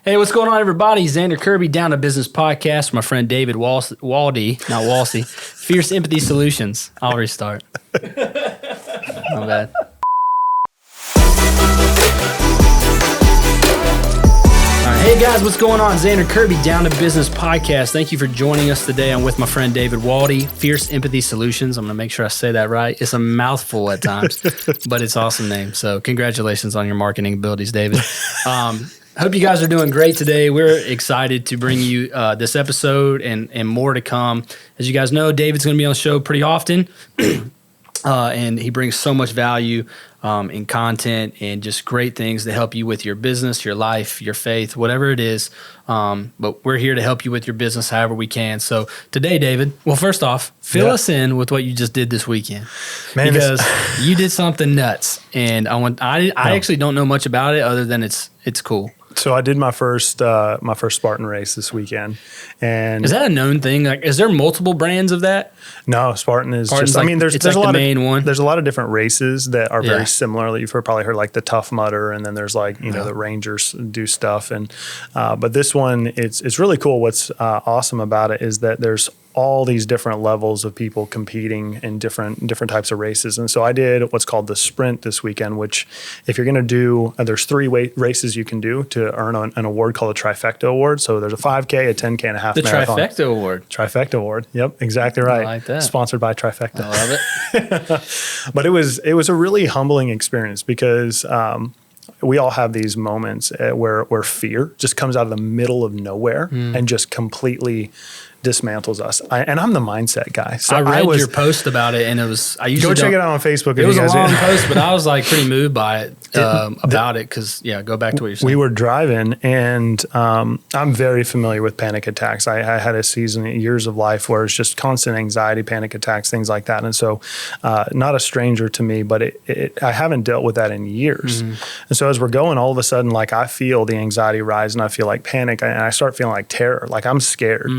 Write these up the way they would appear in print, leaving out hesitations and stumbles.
Hey, what's going on, everybody? Xander Kirby, Down to Business Podcast. My friend David Waldy, not Walsey. Fierce Empathy Solutions. I'll restart. Not bad. All right, hey guys, what's going on? Xander Kirby, Down to Business Podcast. Thank you for joining us today. I'm with my friend David Waldy, Fierce Empathy Solutions. I'm going to make sure I say that right. It's a mouthful at times, but it's an awesome name. So congratulations on your marketing abilities, David. Hope you guys are doing great today. We're excited to bring you this episode and more to come. As you guys know, David's going to be on the show pretty often, and he brings so much value in content and just great things to help you with your business, your life, your faith, whatever it is. But we're here to help you with your business however we can. So today, David, well, first off, fill us in with what you just did this weekend. Man, because you did something nuts, and I actually don't know much about it other than it's cool. So I did my first Spartan race this weekend, and is that a known thing? Like, is there multiple brands of that? No, Spartan is Spartan's just. Like, I mean, there's like a lot the main one. There's a lot of different races that are very similar. You've probably heard like the Tough Mudder, and then there's like the Rangers do stuff, and but this one it's really cool. What's awesome about it is that there's all these different levels of people competing in different types of races. And so I did what's called the sprint this weekend, which if you're going to do, there's 3 races you can do to earn an award called a Trifecta Award. So there's a 5K, a 10K, and a half marathon. The Trifecta Award. Trifecta Award. Yep, exactly right. I like that. Sponsored by Trifecta. I love it. But it was a really humbling experience because we all have these moments where fear just comes out of the middle of nowhere and just completely dismantles us. And I'm the mindset guy. So I read your post about it, and it was. I usually go check it out on Facebook. It was a long post, but I was like pretty moved by it about it because go back to what you're saying. We were driving, and I'm very familiar with panic attacks. I had a season, years of life where it's just constant anxiety, panic attacks, things like that. And so, not a stranger to me, but I haven't dealt with that in years. And so as we're going, all of a sudden, like I feel the anxiety rise, and I feel like panic, and I start feeling like terror, like I'm scared.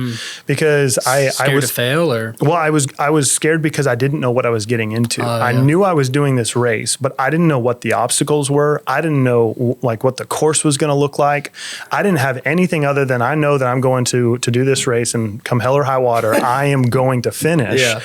Because I was to fail, or I was scared because I didn't know what I was getting into. I knew I was doing this race, but I didn't know what the obstacles were. I didn't know like what the course was going to look like. I didn't have anything other than I know that I'm going to do this race, and come hell or high water, I am going to finish. Yeah.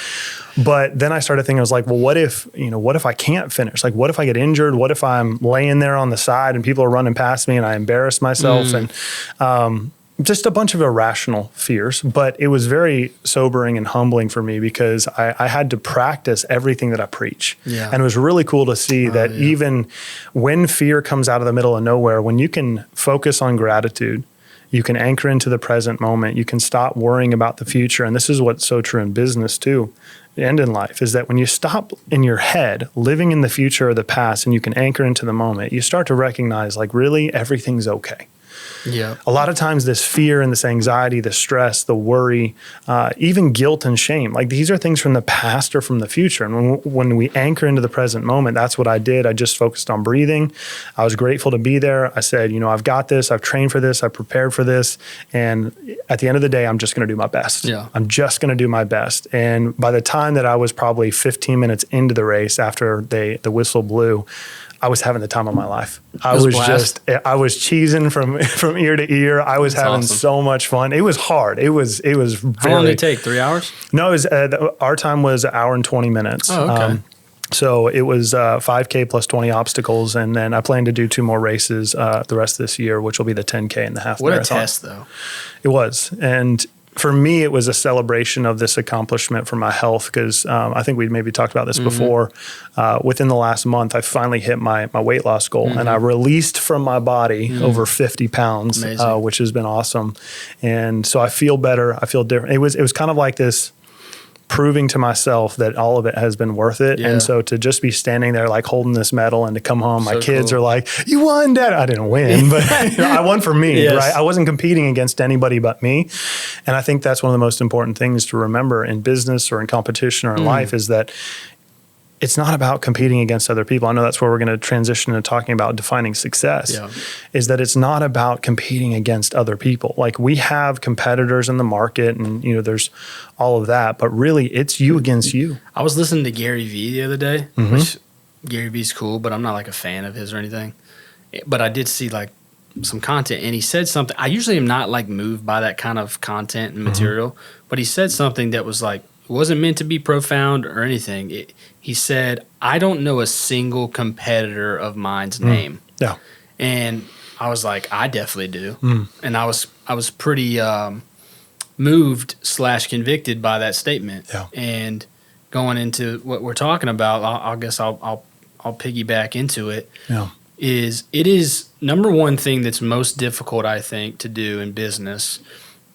But then I started thinking, I was like, well, what if I can't finish? Like, what if I get injured? What if I'm laying there on the side and people are running past me and I embarrass myself? And just a bunch of irrational fears, but it was very sobering and humbling for me because I had to practice everything that I preach. Yeah. And it was really cool to see that even when fear comes out of the middle of nowhere, when you can focus on gratitude, you can anchor into the present moment, you can stop worrying about the future. And this is what's so true in business too, and in life, is that when you stop in your head living in the future or the past and you can anchor into the moment, you start to recognize like really everything's okay. Yeah. A lot of times this fear and this anxiety, the stress, the worry, even guilt and shame, like these are things from the past or from the future. And when we anchor into the present moment, that's what I did. I just focused on breathing. I was grateful to be there. I said, I've got this. I've trained for this. I've prepared for this. And at the end of the day, I'm just going to do my best. Yeah. I'm just going to do my best. And by the time that I was probably 15 minutes into the race after the whistle blew, I was having the time of my life. I was cheesing from ear to ear. I was having so much fun. It was hard. It was very. How long did it take? 3 hours? No, it was, our time was 1 hour and 20 minutes. Oh, okay. So it was 5K plus 20 obstacles, and then I plan to do 2 more races the rest of this year, which will be the 10K and the half marathon. What a test, though. It was, and for me, it was a celebration of this accomplishment for my health because I think we maybe talked about this before. Within the last month, I finally hit my weight loss goal, and I released from my body over 50 pounds, which has been awesome. And so I feel better. I feel different. It was kind of like this proving to myself that all of it has been worth it. Yeah. And so to just be standing there like holding this medal and to come home, my kids are like, you won, Dad. I didn't win, but I won for me, right? I wasn't competing against anybody but me. And I think that's one of the most important things to remember in business or in competition or in life is that it's not about competing against other people. I know that's where we're going to transition to talking about defining success, is that it's not about competing against other people. Like we have competitors in the market and, there's all of that, but really it's you against you. I was listening to Gary Vee the other day, which Gary Vee's cool, but I'm not like a fan of his or anything. But I did see like some content, and he said something. I usually am not like moved by that kind of content and material, but he said something that was like, it wasn't meant to be profound or anything. He said, I don't know a single competitor of mine's name. Yeah. And I was like, I definitely do. And I was pretty moved / convicted by that statement. Yeah. And going into what we're talking about, I guess I'll piggyback into it. Yeah. It is number one thing that's most difficult, I think, to do in business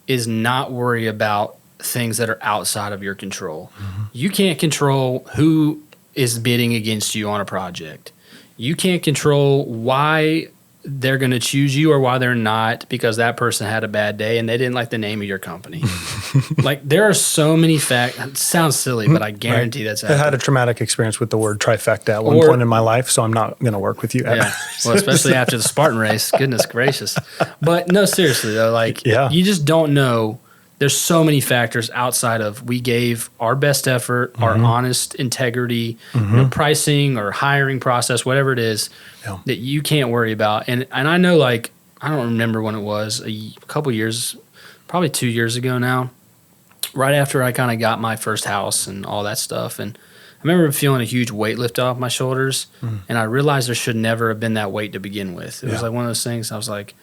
is not worry about things that are outside of your control. You can't control who is bidding against you on a project. You can't control why they're going to choose you or why they're not, because that person had a bad day and they didn't like the name of your company. Like, there are so many facts. It sounds silly, but I guarantee that's happening. I had a traumatic experience with the word trifecta at one point in my life, so I'm not going to work with you ever. Yeah. Well, especially after the Spartan race. Goodness gracious. But no, seriously though, like, you just don't know. There's so many factors outside of we gave our best effort, our honest integrity, you know, pricing or hiring process, whatever it is, that you can't worry about. And I know, like, I don't remember when it was, a couple years, probably 2 years ago now, right after I kind of got my first house and all that stuff. And I remember feeling a huge weight lift off my shoulders, and I realized there should never have been that weight to begin with. It was like one of those things. I was like,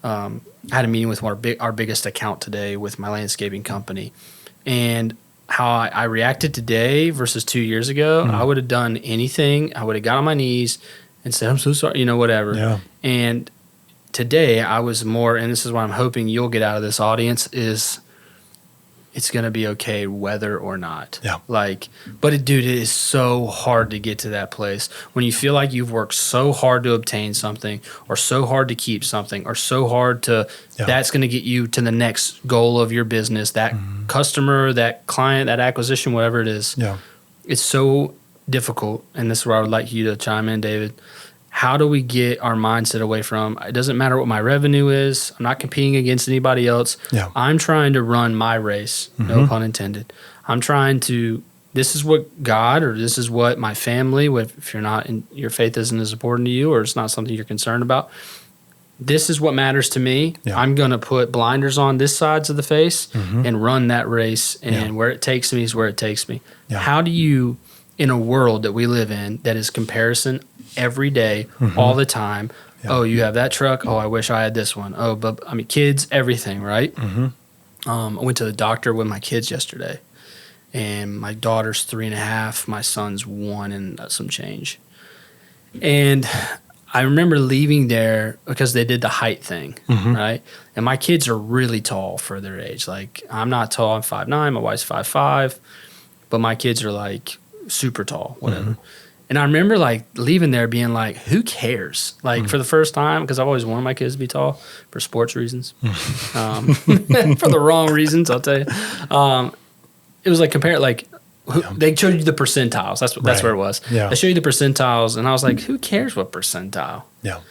I had a meeting with our biggest account today with my landscaping company, and how I reacted today versus 2 years ago, I would have done anything. I would have got on my knees and said, I'm so sorry, you know, whatever. Yeah. And today I was more, and this is what I'm hoping you'll get out of this audience, is it's going to be okay whether or not. Yeah. Like, but dude, it is so hard to get to that place when you feel like you've worked so hard to obtain something, or so hard to keep something, or so hard to, that's going to get you to the next goal of your business, that customer, that client, that acquisition, whatever it is. Yeah. It's so difficult. And this is where I would like you to chime in, David. How do we get our mindset away from, it doesn't matter what my revenue is, I'm not competing against anybody else. Yeah. I'm trying to run my race, no pun intended. I'm trying to, this is what God, or this is what my family, if you're not, your faith isn't as important to you, or it's not something you're concerned about, this is what matters to me. Yeah. I'm going to put blinders on this sides of the face and run that race, and where it takes me is where it takes me. Yeah. How do you, in a world that we live in that is comparison every day, all the time. Yeah. Oh, you have that truck. Oh, I wish I had this one. Oh, but I mean, kids, everything, right? I went to the doctor with my kids yesterday, and my daughter's 3.5, my son's 1 and some change. And I remember leaving there because they did the height thing, right? And my kids are really tall for their age. Like, I'm not tall. I'm 5'9". My wife's 5'5", but my kids are like super tall, whatever. And I remember like leaving there being like, who cares? Like for the first time, because I've always wanted my kids to be tall for sports reasons, for the wrong reasons, I'll tell you. It was like they showed you the percentiles. That's where it was. Yeah. They showed you the percentiles, and I was like, who cares what percentile? Yeah.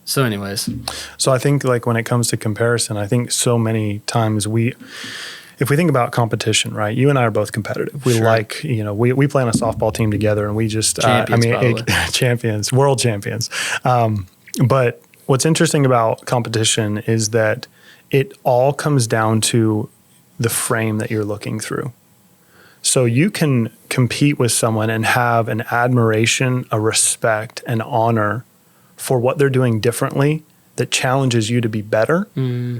So anyways. So I think like when it comes to comparison, I think so many times if we think about competition, right? You and I are both competitive. We like, you know, we play on a softball team together, and we just, champions, world champions. But what's interesting about competition is that it all comes down to the frame that you're looking through. So you can compete with someone and have an admiration, a respect, an honor for what they're doing differently that challenges you to be better,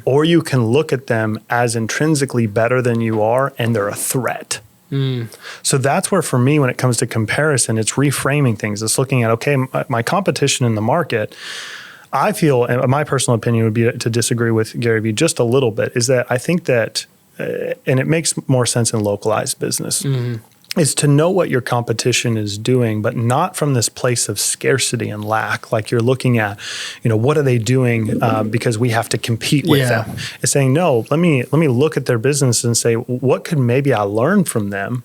or you can look at them as intrinsically better than you are, and they're a threat. So that's where, for me, when it comes to comparison, it's reframing things. It's looking at, okay, my competition in the market, I feel, and my personal opinion would be to disagree with Gary Vee just a little bit, is that I think that, and it makes more sense in localized business, is to know what your competition is doing, but not from this place of scarcity and lack. Like you're looking at, you know, what are they doing because we have to compete with them. It's saying, no, let me look at their business and say, what could maybe I learn from them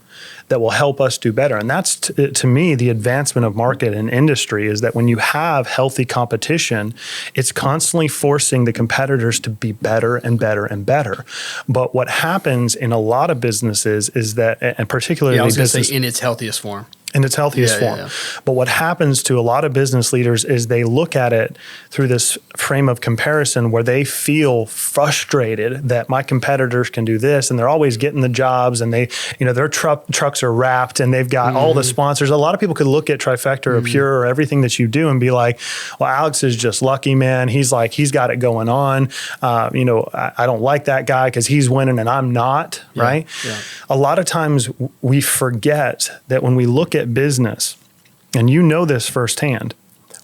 that will help us do better? And that's, to me, the advancement of market and industry, is that when you have healthy competition, it's constantly forcing the competitors to be better and better and better. But what happens in a lot of businesses is that, and particularly I was going to say in its healthiest form. in its healthiest form. Yeah. But what happens to a lot of business leaders is they look at it through this frame of comparison where they feel frustrated that my competitors can do this and they're always getting the jobs and they, their trucks are wrapped and they've got all the sponsors. A lot of people could look at Trifecta or Pure or everything that you do and be like, well, Alex is just lucky, man. He's got it going on. I don't like that guy because he's winning and I'm not, right? Yeah. A lot of times we forget that when we look at business, and this firsthand,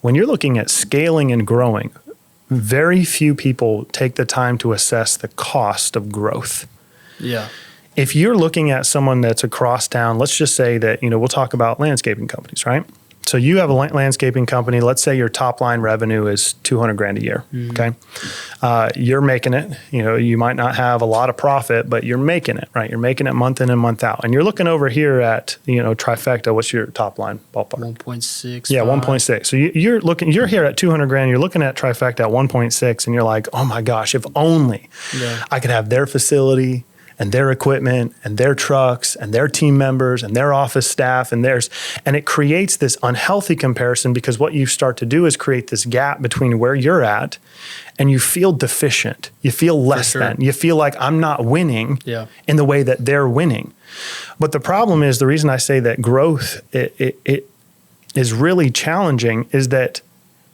when you're looking at scaling and growing, very few people take the time to assess the cost of growth. Yeah. If you're looking at someone that's across town, let's just say that, we'll talk about landscaping companies, right? So you have a landscaping company. Let's say your top line revenue is $200,000 a year. Okay. You're making it, you might not have a lot of profit, but you're making it, right? You're making it month in and month out. And you're looking over here at, Trifecta. What's your top line ballpark? 1.6. Yeah. 1.6. So you're here at $200,000. You're looking at Trifecta at 1.6 and you're like, oh my gosh, if only I could have their facility and their equipment and their trucks and their team members and their office staff and it creates this unhealthy comparison because what you start to do is create this gap between where you're at and you feel deficient. You feel less than. You feel like I'm not winning in the way that they're winning. But the problem is, the reason I say that growth it is really challenging is that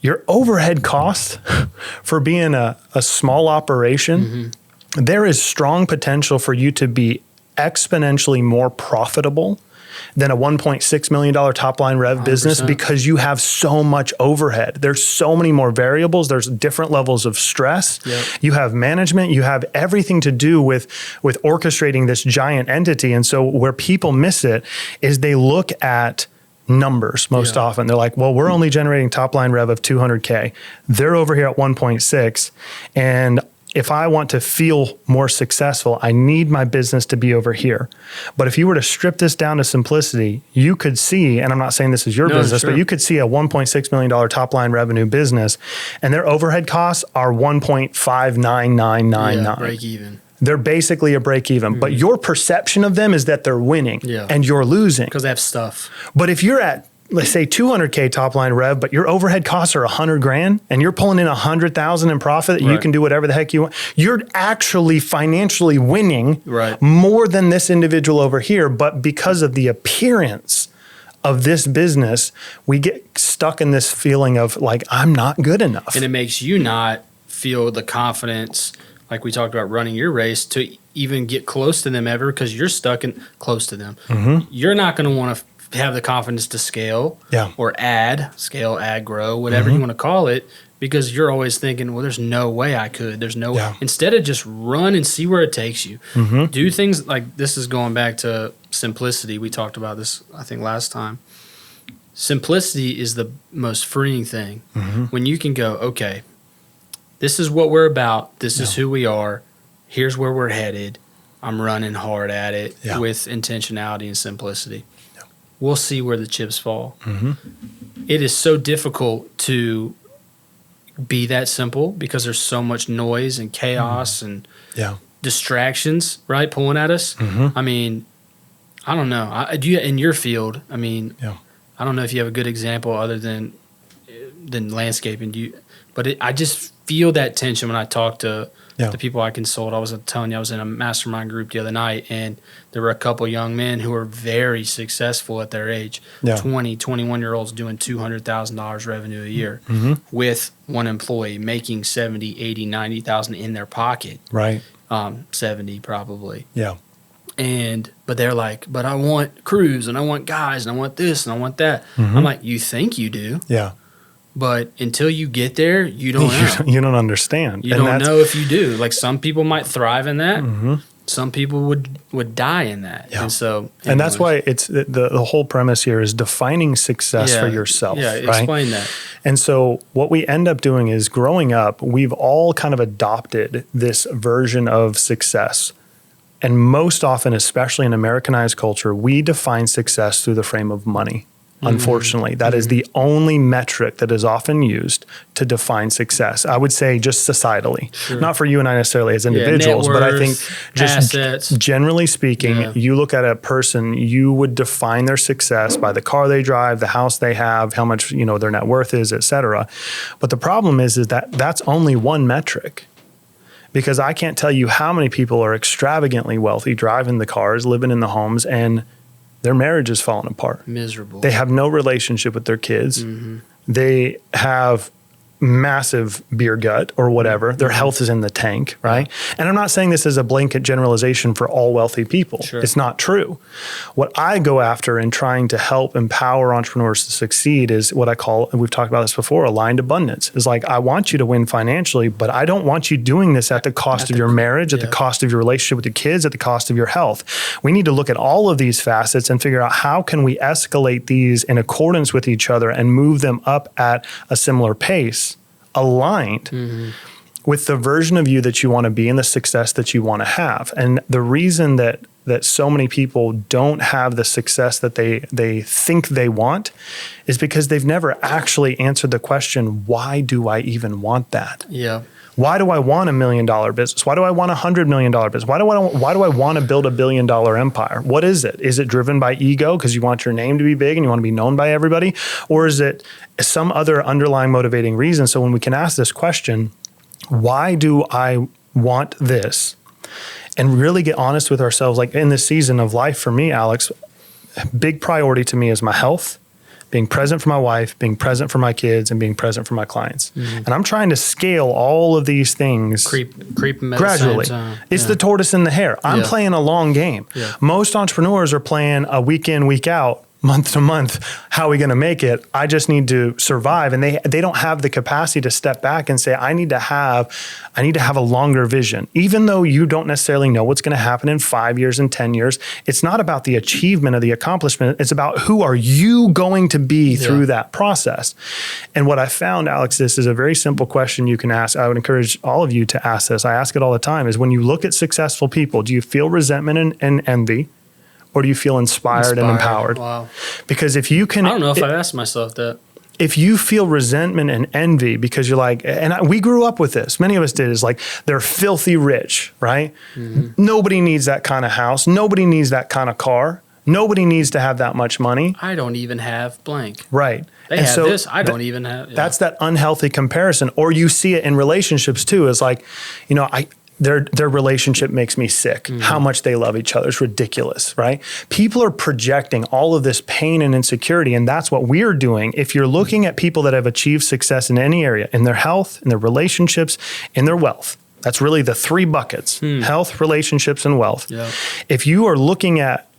your overhead costs for being a small operation, there is strong potential for you to be exponentially more profitable than a $1.6 million top line rev 100%. Business because you have so much overhead. There's so many more variables. There's different levels of stress. Yep. You have management. You have everything to do with orchestrating this giant entity. And so where people miss it is they look at numbers most often. They're like, well, we're only generating top line rev of $200K. They're over here at 1.6. And if I want to feel more successful, I need my business to be over here. But if you were to strip this down to simplicity, you could see, and I'm not saying this is your business, but you could see a $1.6 million top line revenue business and their overhead costs are 1.59999. Break even. They're basically a break even, but your perception of them is that they're winning and you're losing. Because they have stuff. But if you're at, let's say $200K top line rev, but your overhead costs are $100,000 and you're pulling in $100,000 in profit that you can do whatever the heck you want. You're actually financially winning more than this individual over here. But because of the appearance of this business, we get stuck in this feeling of like, I'm not good enough. And it makes you not feel the confidence, like we talked about running your race, to even get close to them ever because you're stuck in close to them. You're not going to want to have the confidence to scale or scale, add, grow, whatever you want to call it, because you're always thinking, well, there's no way I could. There's no instead of just run and see where it takes you. Do things like this is going back to simplicity. We talked about this, I think, last time. Simplicity is the most freeing thing when you can go, okay, this is what we're about. This is who we are. Here's where we're headed. I'm running hard at it with intentionality and simplicity. We'll see where the chips fall. It is so difficult to be that simple because there's so much noise and chaos and distractions, right, pulling at us. I mean, I don't know. Do you in your field? I mean, I don't know if you have a good example other than landscaping. I just feel that tension when I talk to the people I consult. I was telling you, I was in a mastermind group the other night, and there were a couple young men who were very successful at their age, 20, 21-year-olds doing $200,000 revenue a year with one employee making 70, 80, 90,000 in their pocket. Right. 70 probably. Yeah. But they're like, but I want crews and I want guys and I want this and I want that. I'm like, you think you do. Yeah. But until you get there, you don't know. You don't understand. You don't know if you do. Like some people might thrive in that. Some people would die in that. And so, and that's why it's the whole premise here is defining success for yourself. Yeah, explain that. And so what we end up doing is growing up, we've all kind of adopted this version of success. And most often, especially in Americanized culture, we define success through the frame of money. Unfortunately, that is the only metric that is often used to define success. I would say just societally, not for you and I necessarily as individuals, but I think just assets. Generally speaking, you look at a person, you would define their success by the car they drive, the house they have, how much, their net worth is, et cetera. But the problem is that that's only one metric. Because I can't tell you how many people are extravagantly wealthy, driving the cars, living in the homes, and their marriage is falling apart. Miserable. They have no relationship with their kids. They have massive beer gut or whatever. Their health is in the tank, right? And I'm not saying this as a blanket generalization for all wealthy people. Sure. It's not true. What I go after in trying to help empower entrepreneurs to succeed is what I call, and we've talked about this before, aligned abundance. It's like, I want you to win financially, but I don't want you doing this at the cost of your marriage, at the cost of your relationship with your kids, at the cost of your health. We need to look at all of these facets and figure out how can we escalate these in accordance with each other and move them up at a similar pace, aligned with the version of you that you want to be and the success that you want to have. And the reason that so many people don't have the success that they think they want is because they've never actually answered the question, why do I even want that? Yeah. Why do I want $1 million business? Why do I want $100 million business? Why do I want to build $1 billion empire? What is it? Is it driven by ego because you want your name to be big and you want to be known by everybody? Or is it some other underlying motivating reason? So when we can ask this question, why do I want this? And really get honest with ourselves, like in this season of life for me, Alex, big priority to me is my health, being present for my wife, being present for my kids, and being present for my clients. And I'm trying to scale all of these things creep gradually. It's the tortoise and the hare. I'm playing a long game. Most entrepreneurs are playing a week in, week out, month to month. How are we going to make it? I just need to survive. And they don't have the capacity to step back and say, I need to have a longer vision. Even though you don't necessarily know what's going to happen in 5 years and 10 years, it's not about the achievement of the accomplishment. It's about who are you going to be through that process. And what I found, Alex, this is a very simple question you can ask. I would encourage all of you to ask this. I ask it all the time, is when you look at successful people, do you feel resentment and envy? Or do you feel inspired and empowered? Wow. Because if you can... I don't know if I've asked myself that. If you feel resentment and envy because you're like, we grew up with this, many of us did, is like, they're filthy rich, right? Nobody needs that kind of house. Nobody needs that kind of car. Nobody needs to have that much money. I don't even have blank. Right. They have this. I don't even have... That's that unhealthy comparison. Or you see it in relationships too. It's like, their relationship makes me sick. How much they love each other is ridiculous, right? People are projecting all of this pain and insecurity, and that's what we're doing. If you're looking at people that have achieved success in any area, in their health, in their relationships, in their wealth, that's really the three buckets, health, relationships, and wealth. Yeah. If you are looking at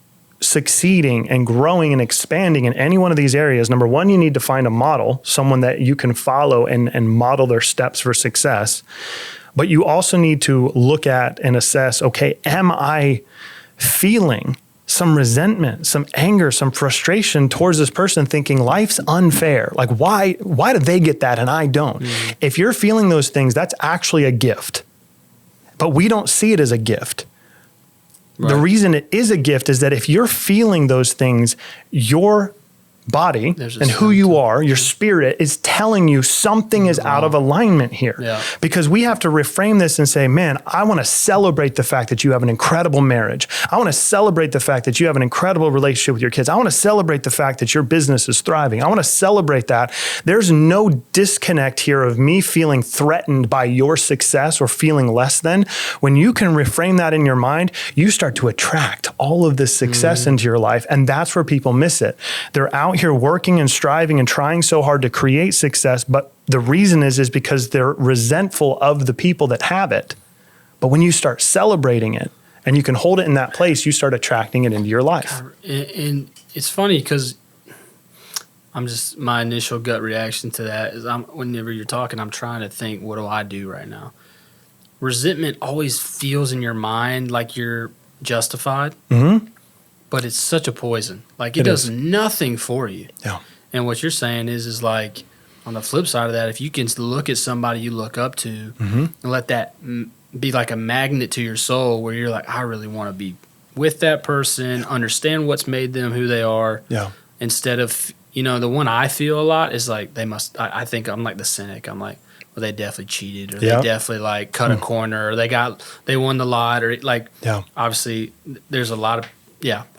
succeeding and growing and expanding in any one of these areas, number one, you need to find a model, someone that you can follow and model their steps for success. But you also need to look at and assess, okay, am I feeling some resentment, some anger, some frustration towards this person, thinking life's unfair? Like, why do they get that and I don't? If you're feeling those things, that's actually a gift. But we don't see it as a gift. Right. The reason it is a gift is that if you're feeling those things, your body and who you are, your spirit is telling you something is out of alignment here. Yeah. Because we have to reframe this and say, man, I want to celebrate the fact that you have an incredible marriage. I want to celebrate the fact that you have an incredible relationship with your kids. I want to celebrate the fact that your business is thriving. I want to celebrate that. There's no disconnect here of me feeling threatened by your success or feeling less than. When you can reframe that in your mind, you start to attract all of this success into your life. And that's where people miss it. They're out here working and striving and trying so hard to create success, but the reason is because they're resentful of the people that have it. But when you start celebrating it and you can hold it in that place, you start attracting it into your life. And it's funny because my initial gut reaction to that is whenever you're talking, I'm trying to think, what do I do right now? Resentment always feels in your mind like you're justified. But it's such a poison. Like it does nothing for you. Yeah. And what you're saying is like on the flip side of that, if you can look at somebody you look up to and let that be like a magnet to your soul where you're like, I really want to be with that person, understand what's made them who they are, instead of the one I feel a lot is like I think I'm like the cynic. I'm like, well, they definitely cheated, or they definitely like cut a corner, or they won the lot, or like, obviously there's a lot of,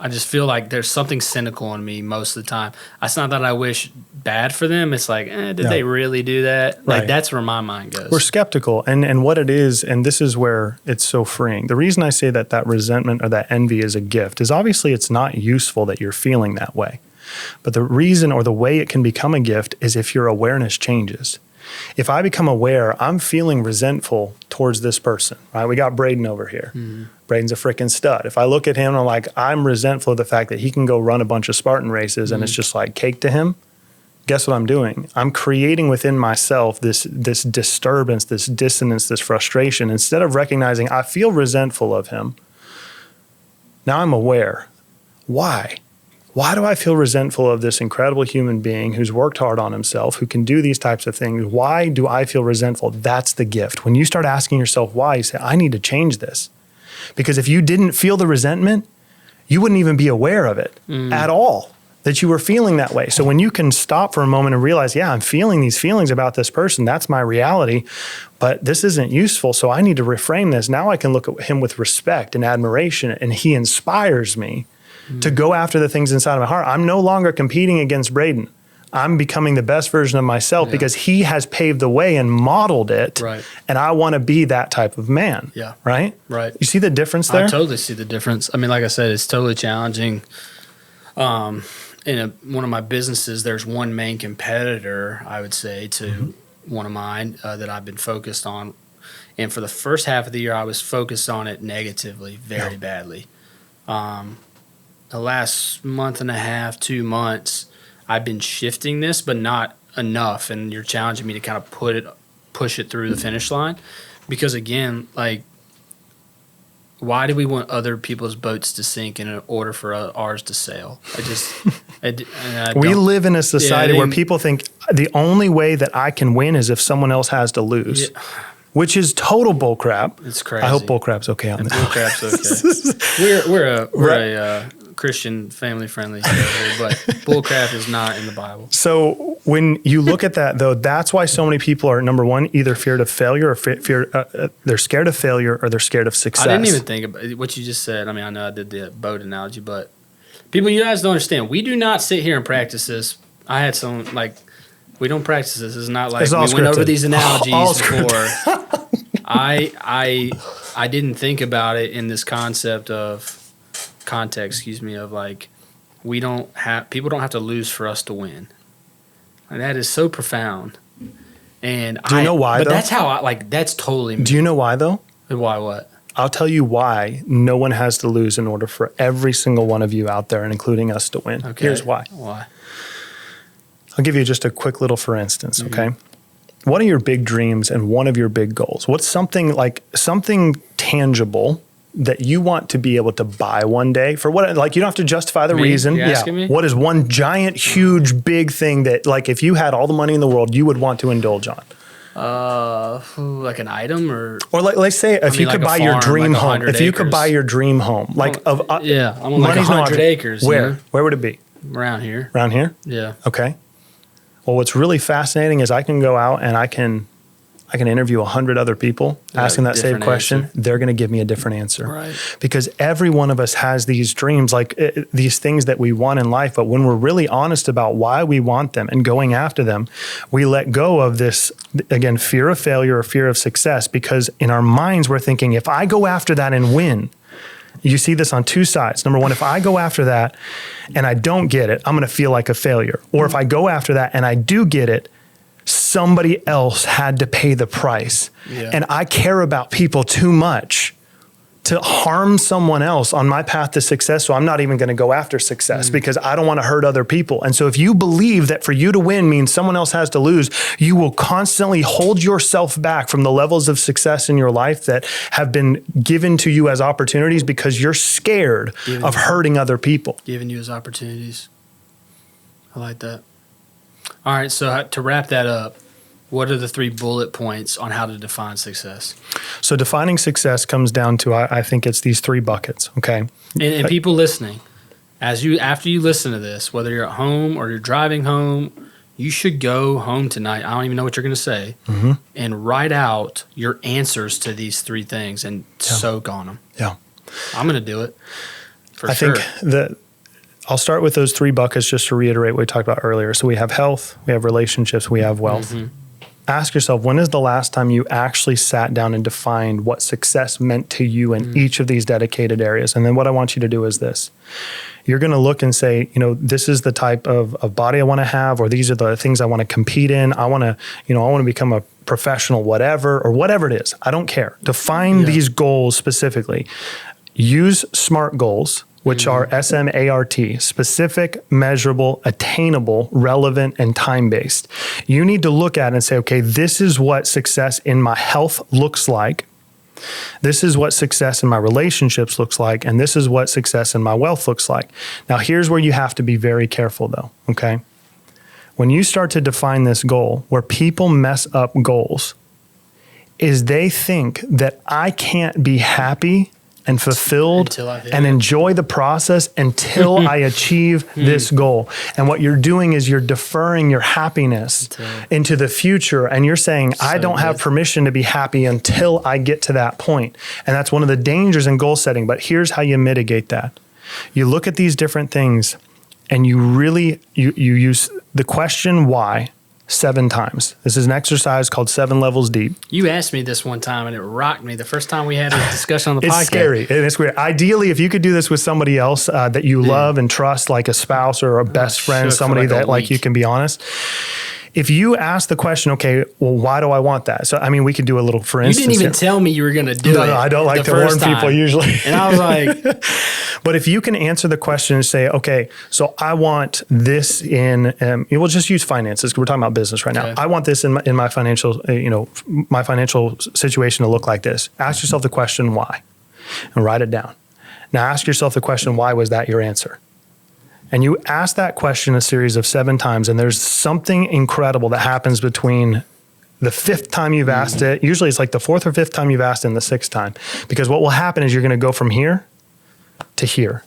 I just feel like there's something cynical in me most of the time. It's not that I wish bad for them. It's like, did they really do that? Right. Like, that's where my mind goes. We're skeptical. And what it is, and this is where it's so freeing. The reason I say that resentment or that envy is a gift is obviously it's not useful that you're feeling that way. But the reason or the way it can become a gift is if your awareness changes. If I become aware, I'm feeling resentful towards this person, right? We got Braden over here. Mm-hmm. Braden's a freaking stud. If I look at him, I'm resentful of the fact that he can go run a bunch of Spartan races and it's just like cake to him. Guess what I'm doing? I'm creating within myself this disturbance, this dissonance, this frustration. Instead of recognizing I feel resentful of him, now I'm aware. Why? Why do I feel resentful of this incredible human being who's worked hard on himself, who can do these types of things? Why do I feel resentful? That's the gift. When you start asking yourself why, you say, I need to change this. Because if you didn't feel the resentment, you wouldn't even be aware of it at all, that you were feeling that way. So when you can stop for a moment and realize, I'm feeling these feelings about this person, that's my reality, but this isn't useful, so I need to reframe this. Now I can look at him with respect and admiration, and he inspires me to go after the things inside of my heart. I'm no longer competing against Braden. I'm becoming the best version of myself because he has paved the way and modeled it. Right. And I want to be that type of man. Yeah. Right? Right. You see the difference there? I totally see the difference. I mean, like I said, it's totally challenging. In one of my businesses, there's one main competitor, I would say, to one of mine that I've been focused on. And for the first half of the year, I was focused on it negatively, very badly. The last month and a half, 2 months, I've been shifting this, but not enough. And you're challenging me to kind of push it through the finish line. Because again, like, why do we want other people's boats to sink in order for ours to sail? We live in a society where people think the only way that I can win is if someone else has to lose. Yeah. Which is total bullcrap. It's crazy. I hope bullcrap's okay on this. Bullcrap's okay. We're a Christian, family-friendly show here, but bullcrap is not in the Bible. So when you look at that, though, that's why so many people are, number one, either feared of failure or they're scared of failure or they're scared of success. I didn't even think about what you just said. I mean, I know I did the boat analogy, but people, you guys don't understand. We do not sit here and practice this. I had some, like, we don't practice this. It's not like we went over these analogies before. I didn't think about it in this context, of like, people don't have to lose for us to win. And that is so profound. And do you know why? But though? That's how that's totally me. Do you know why though? Why what? I'll tell you why no one has to lose in order for every single one of you out there, and including us, to win. Okay. Here's why. Why? I'll give you just a quick little for instance, okay? What are your big dreams and one of your big goals? What's something tangible that you want to be able to buy one day? For what? Like, you don't have to justify the reason. You're asking me? What is one giant, huge, big thing that, like, if you had all the money in the world, you would want to indulge on? Like an item, or like, let's say if you could buy your dream home. If you could buy your dream home, like I'm on like 100 acres. Where would it be? Around here. Around here? Yeah. Okay. Well, what's really fascinating is I can go out and I can interview 100 other people asking that same question. Answer. They're going to give me a different answer. Right. Because every one of us has these dreams, like these things that we want in life. But when we're really honest about why we want them and going after them, we let go of this, again, fear of failure or fear of success. Because in our minds, we're thinking, if I go after that and win, you see this on two sides. Number one, if I go after that and I don't get it, I'm going to feel like a failure. Or if I go after that and I do get it, somebody else had to pay the price. Yeah. And I care about people too much to harm someone else on my path to success. So I'm not even going to go after success because I don't want to hurt other people. And so if you believe that for you to win means someone else has to lose, you will constantly hold yourself back from the levels of success in your life that have been given to you as opportunities because you're scared of hurting other people. Given you as opportunities. I like that. All right. So to wrap that up, what are the 3 bullet points on how to define success? So defining success comes down to, I think it's these 3 buckets, okay? And people listening, after you listen to this, whether you're at home or you're driving home, you should go home tonight. I don't even know what you're going to say, and write out your answers to these 3 things and soak on them. Yeah. I'm going to do it. I think I'll start with those 3 buckets just to reiterate what we talked about earlier. So we have health, we have relationships, we have wealth. Ask yourself, when is the last time you actually sat down and defined what success meant to you in each of these dedicated areas? And then what I want you to do is this. You're going to look and say, this is the type of body I want to have, or these are the things I want to compete in. I want to become a professional, whatever it is. I don't care. Define these goals specifically. Use SMART goals, which are SMART, specific, measurable, attainable, relevant, and time-based. You need to look at it and say, okay, this is what success in my health looks like. This is what success in my relationships looks like. And this is what success in my wealth looks like. Now, here's where you have to be very careful though, okay? When you start to define this goal, where people mess up goals, is they think that I can't be happy and fulfilled and enjoy the process until I achieve this goal. And what you're doing is you're deferring your happiness into the future. And you're saying, I don't have permission to be happy until I get to that point. And that's one of the dangers in goal setting. But here's how you mitigate that. You look at these different things and you use the question why 7 times. This is an exercise called 7 levels deep. You asked me this one time and it rocked me the first time we had a discussion on the podcast. It's scary and it's weird. Ideally, if you could do this with somebody else that you love and trust, like a spouse or a best friend, somebody that you can be honest. If you ask the question, okay, well, why do I want that? So, we could do a little, for instance. You didn't even tell me you were going to do it. No, I don't like to warn people usually. And I was like. But if you can answer the question and say, okay, so I want this in, we'll just use finances because we're talking about business right now. Okay. I want this in my financial, my financial situation to look like this. Ask yourself the question, why? And write it down. Now ask yourself the question, why was that your answer? And you ask that question a series of 7 times, and there's something incredible that happens between the 5th time you've asked it. Usually it's like the 4th or 5th time you've asked it and the 6th time. Because what will happen is you're going to go from here to here.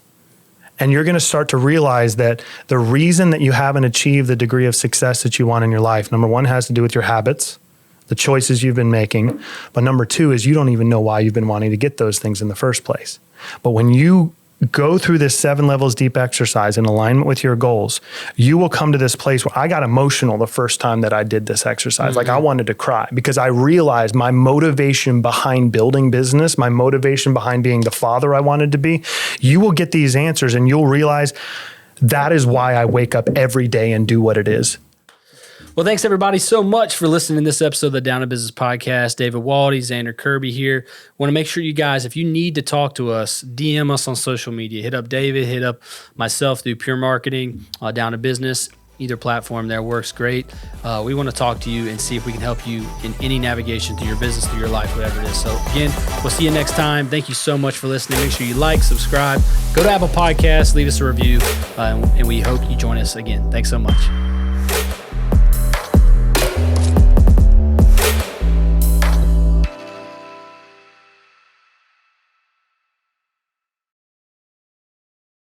And you're going to start to realize that the reason that you haven't achieved the degree of success that you want in your life, number 1 has to do with your habits, the choices you've been making. But number 2 is you don't even know why you've been wanting to get those things in the first place. But when you go through this 7 levels deep exercise in alignment with your goals, you will come to this place where I got emotional the first time that I did this exercise. Like I wanted to cry because I realized my motivation behind building business, my motivation behind being the father I wanted to be. You will get these answers and you'll realize that is why I wake up every day and do what it is. Well, thanks everybody so much for listening to this episode of the Down to Business Podcast. David Waldy, Xander Kirby here. Want to make sure you guys, if you need to talk to us, DM us on social media. Hit up David, hit up myself through Pure Marketing, Down to Business. Either platform there works great. We want to talk to you and see if we can help you in any navigation through your business, through your life, whatever it is. So again, we'll see you next time. Thank you so much for listening. Make sure you like, subscribe, go to Apple Podcasts, leave us a review, and we hope you join us again. Thanks so much.